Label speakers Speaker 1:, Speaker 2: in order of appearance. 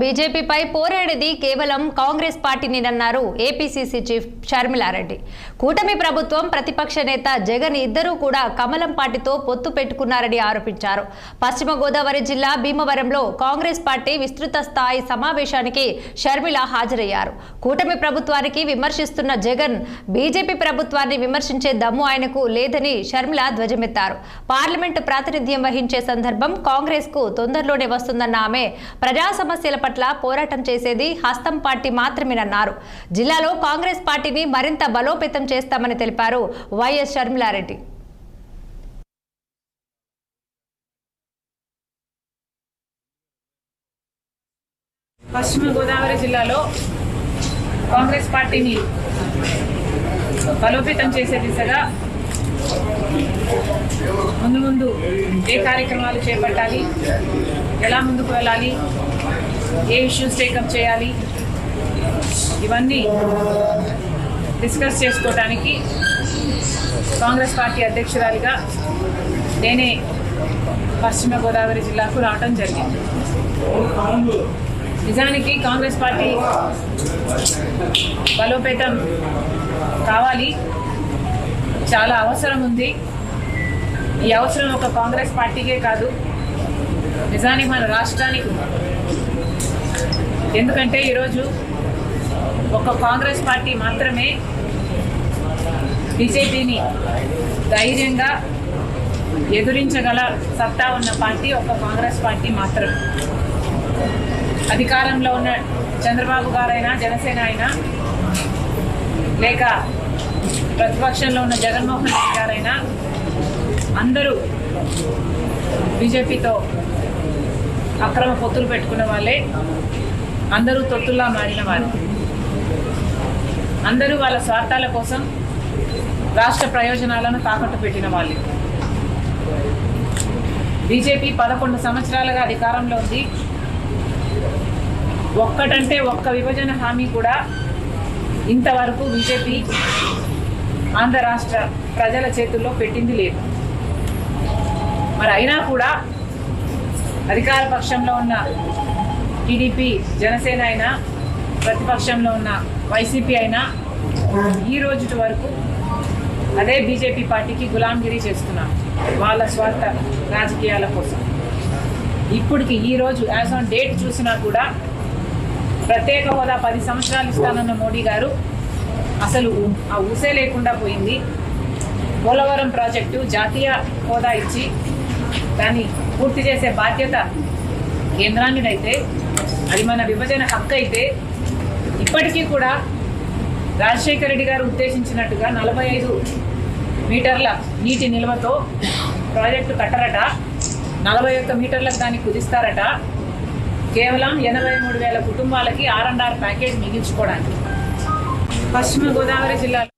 Speaker 1: బీజేపీపై పోరాడేది కేవలం Congress పార్టీనేనన్నారు APCC chief Sharmila Reddy. కూటమి ప్రభుత్వం ప్రతిపక్ష నేత జగన్ ఇద్దరూ కూడా కమలం పార్టీతో పొత్తు పెట్టుకున్నారని ఆరోపించారు. పశ్చిమ గోదావరి జిల్లా భీమవరంలో కాంగ్రెస్ పార్టీ విస్తృత స్థాయి సమావేశానికి షర్మిల హాజరయ్యారు. కూటమి ప్రభుత్వానికి విమర్శిస్తున్న జగన్ బీజేపీ ప్రభుత్వాన్ని విమర్శించే దమ్ము ఆయనకు లేదని షర్మిల ధ్వజమెత్తారు. పార్లమెంటు ప్రాతినిధ్యం వహించే సందర్భం కాంగ్రెస్ కు తొందరలోనే వస్తుందన్న ఆమె ప్రజా సమస్యల పట్ల పోరాటం చేసేది హస్తం పార్టీ మాత్రమేనన్నారు. జిల్లాలో కాంగ్రెస్ పార్టీని మరింత బలోపేతం చేస్తామని తెలిపారు వైఎస్ షర్మిలారెడ్డి.
Speaker 2: పశ్చిమ గోదావరి జిల్లాలో కాంగ్రెస్ పార్టీని బలోపేతం చేసే దిశగా ముందు ఏ కార్యక్రమాలు చేపట్టాలి, ఎలా ముందుకు వెళ్ళాలి, ఏ ఇష్యూస్ టేకప్ చేయాలి, ఇవన్నీ డిస్కస్ చేసుకోవడానికి కాంగ్రెస్ పార్టీ అధ్యక్షురాలిగా నేనే పశ్చిమ గోదావరి జిల్లాకు రావడం జరిగింది. నిజానికి కాంగ్రెస్ పార్టీ బలోపేతం కావాలి, చాలా అవసరం ఉంది. ఈ అవసరం ఒక కాంగ్రెస్ పార్టీకే కాదు, నిజానికి మన రాష్ట్రానికి. ఎందుకంటే ఈరోజు ఒక కాంగ్రెస్ పార్టీ మాత్రమే బీజేపీని ధైర్యంగా ఎదురించగల సత్తా ఉన్న పార్టీ ఒక కాంగ్రెస్ పార్టీ మాత్రమే. అధికారంలో ఉన్న చంద్రబాబు గారైనా, జనసేన అయినా, లేక ప్రతిపక్షంలో ఉన్న జగన్మోహన్ రెడ్డి గారైనా అందరూ బీజేపీతో అక్రమ పొత్తులు పెట్టుకున్న వాళ్ళే, అందరూ తొత్తుల్లా మారిన వారు, అందరూ వాళ్ళ స్వార్థాల కోసం రాష్ట్ర ప్రయోజనాలను తాకట్టు పెట్టిన వాళ్ళు. బీజేపీ 11 సంవత్సరాలుగా అధికారంలో ఉంది. ఒక్కటంటే ఒక్క విభజన హామీ కూడా ఇంతవరకు బీజేపీ ఆంధ్ర రాష్ట్ర ప్రజల చేతుల్లో పెట్టింది లేదు. మరి అయినా కూడా అధికార పక్షంలో ఉన్న టీడీపీ, జనసేన అయినా, ప్రతిపక్షంలో ఉన్న వైసీపీ అయినా ఈ రోజు వరకు అదే బీజేపీ పార్టీకి గులాంగిరి చేస్తున్నారు వాళ్ళ స్వార్థ రాజకీయాల కోసం. ఇప్పటికి ఈరోజు యాజ్ ఆన్ డేట్ చూసినా కూడా ప్రత్యేక హోదా 10 సంవత్సరాలు ఇస్తానన్న మోడీ గారు అసలు ఆ ఊసే లేకుండా పోయింది. పోలవరం ప్రాజెక్టు జాతీయ హోదా ఇచ్చి దాన్ని పూర్తి చేసే బాధ్యత కేంద్రానిదైతే, అది మన విభజన హక్కు అయితే, ఇప్పటికీ కూడా రాజశేఖర రెడ్డి గారు ఉద్దేశించినట్టుగా 45 మీటర్ల నీటి నిల్వతో ప్రాజెక్టు కట్టరట, 41 మీటర్లకు దాన్ని కుదిస్తారట, కేవలం 83,000 కుటుంబాలకి R&R ప్యాకేజ్ మిగిల్చుకోవడానికి. పశ్చిమ గోదావరి జిల్లాలో